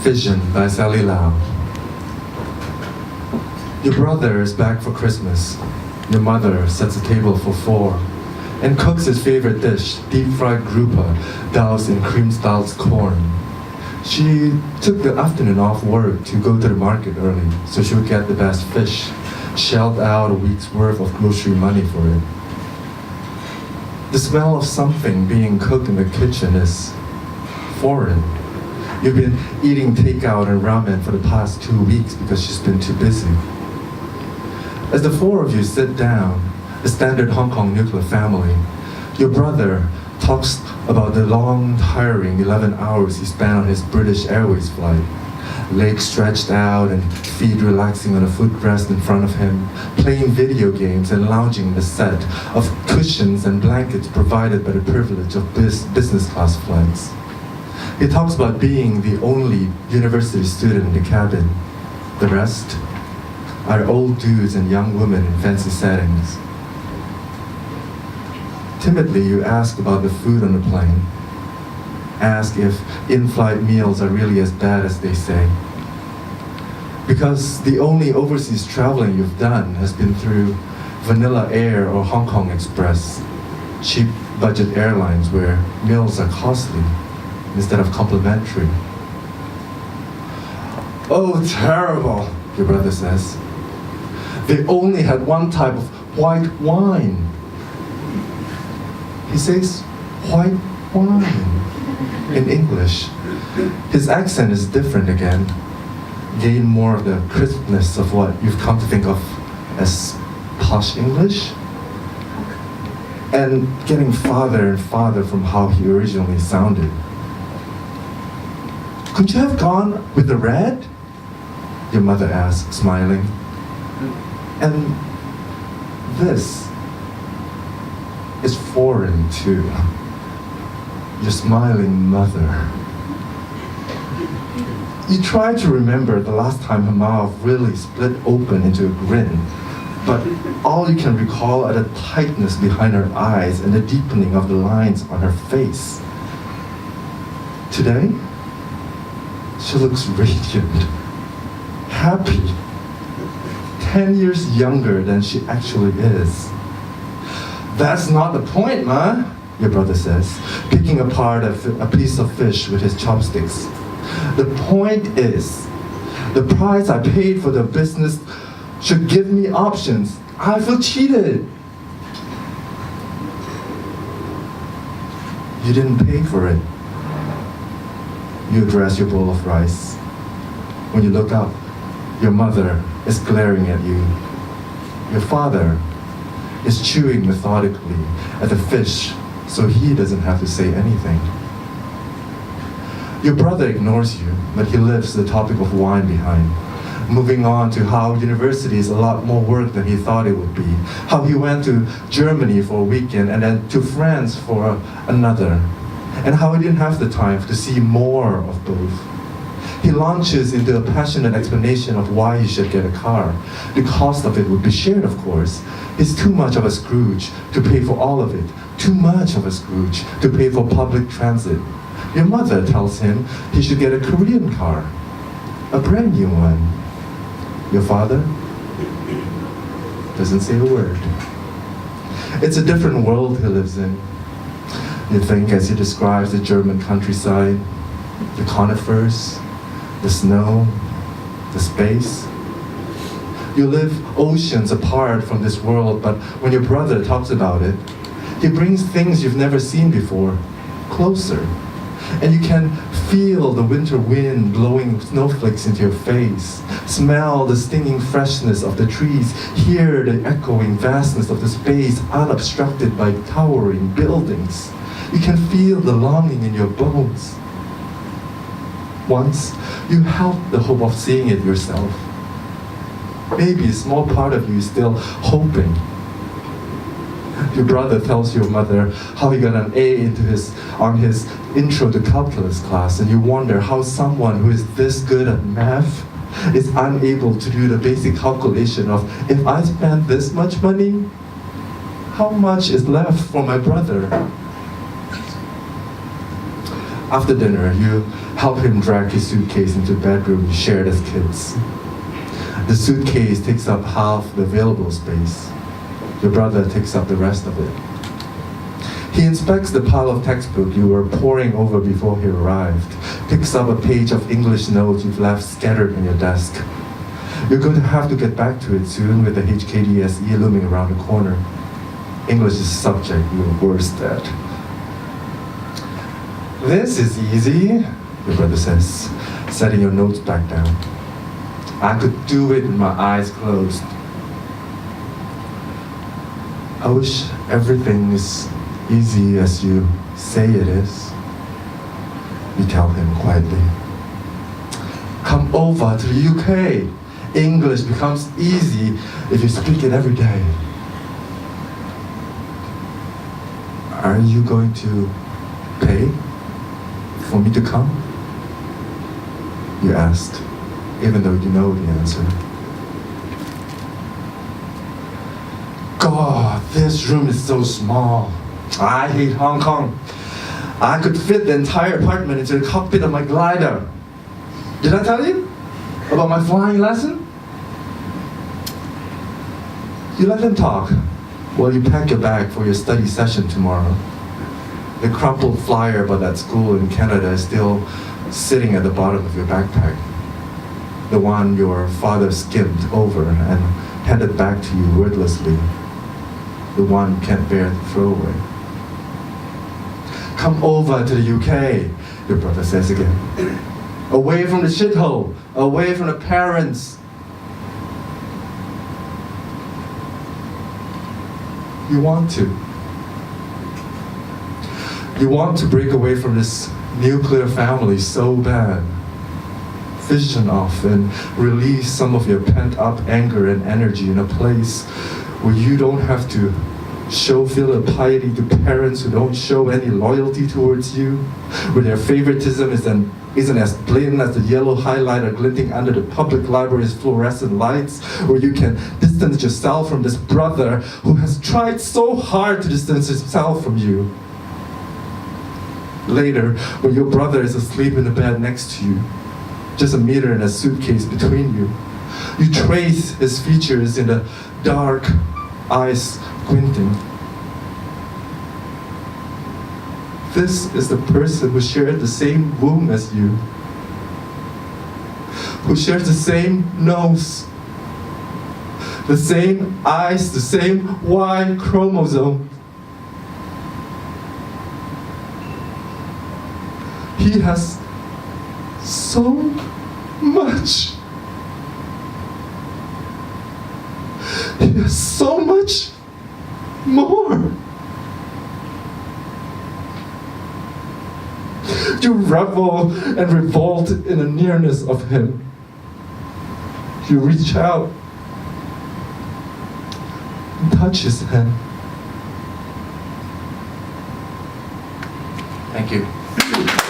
Fission by Sallie. Your brother is back for Christmas. Your mother sets a table for 4 and cooks his favorite dish, deep-fried grouper doused in cream-styled corn. She took the afternoon off work to go to the market early so she would get the best fish, shelled out a week's worth of grocery money for it. The smell of something being cooked in the kitchen is foreign. You've been eating takeout and ramen for the past 2 weeks because she's been too busy. As the 4 of you sit down, a standard Hong Kong nuclear family, your brother talks about the long, tiring 11 hours he spent on his British Airways flight. Legs stretched out and feet relaxing on a footrest in front of him, playing video games and lounging in a set of cushions and blankets provided by the privilege of business class flights. He talks about being the only university student in the cabin. The rest are old dudes and young women in fancy settings. Timidly, you ask about the food on the plane. Ask if in-flight meals are really as bad as they say. Because the only overseas traveling you've done has been through Vanilla Air or Hong Kong Express, cheap budget airlines where meals are costly instead of complimentary. Oh, terrible, your brother says. They only had one type of white wine. He says white wine in English. His accent is different again, gain more of the crispness of what you've come to think of as posh English, and getting farther and farther from how he originally sounded. Could you have gone with the red? Your mother asked, smiling. And this is foreign too. Your smiling mother. You try to remember the last time her mouth really split open into a grin, but all you can recall are the tightness behind her eyes and the deepening of the lines on her face. Today, she looks radiant, happy, 10 years younger than she actually is. That's not the point, Ma, your brother says, picking apart a piece of fish with his chopsticks. The point is, the price I paid for the business should give me options. I feel cheated. You didn't pay for it. You address your bowl of rice. When you look up, your mother is glaring at you. Your father is chewing methodically at the fish so he doesn't have to say anything. Your brother ignores you, but he leaves the topic of wine behind, moving on to how university is a lot more work than he thought it would be, how he went to Germany for a weekend and then to France for another, and how he didn't have the time to see more of both. He launches into a passionate explanation of why he should get a car. The cost of it would be shared, of course. He's too much of a Scrooge to pay for all of it, too much of a Scrooge to pay for public transit. Your mother tells him he should get a Korean car, a brand new one. Your father doesn't say a word. It's a different world he lives in. You think as he describes the German countryside, the conifers, the snow, the space. You live oceans apart from this world, but when your brother talks about it, he brings things you've never seen before closer. And you can feel the winter wind blowing snowflakes into your face, smell the stinging freshness of the trees, hear the echoing vastness of the space unobstructed by towering buildings. You can feel the longing in your bones. Once, you held the hope of seeing it yourself. Maybe a small part of you is still hoping. Your brother tells your mother how he got an A on his intro to calculus class, and you wonder how someone who is this good at math is unable to do the basic calculation of, if I spend this much money, how much is left for my brother? After dinner, you Help him drag his suitcase into the bedroom shared as kids. The suitcase takes up half the available space. Your brother takes up the rest of it. He inspects the pile of textbook you were poring over before he arrived, picks up a page of English notes you've left scattered on your desk. You're going to have to get back to it soon with the HKDSE looming around the corner. English is a subject you're worst at. This is easy, your brother says, setting your notes back down. I could do it with my eyes closed. I wish everything is easy as you say it is. You tell him quietly. Come over to the UK. English becomes easy if you speak it every day. Are you going to pay for me to come? You asked, even though you know the answer. God, this room is so small. I hate Hong Kong. I could fit the entire apartment into the cockpit of my glider. Did I tell you about my flying lesson? You let them talk while you pack your bag for your study session tomorrow. The crumpled flyer about that school in Canada is still sitting at the bottom of your backpack. The one your father skimmed over and handed back to you wordlessly. The one you can't bear to throw away. Come over to the UK, your brother says again. Away from the shithole, away from the parents. You want to. You want to break away from this nuclear family so bad. Fission off and release some of your pent-up anger and energy in a place where you don't have to show filial piety to parents who don't show any loyalty towards you, where their favoritism isn't as blatant as the yellow highlighter glinting under the public library's fluorescent lights, where you can distance yourself from this brother who has tried so hard to distance himself from you. Later, when your brother is asleep in the bed next to you, just a meter and a suitcase between you, you trace his features in the dark, eyes squinting. This is the person who shared the same womb as you, who shares the same nose, the same eyes, the same Y chromosome. He has so much. He has so much more. You revel and revolt in the nearness of him. You reach out and touch his hand. Thank you.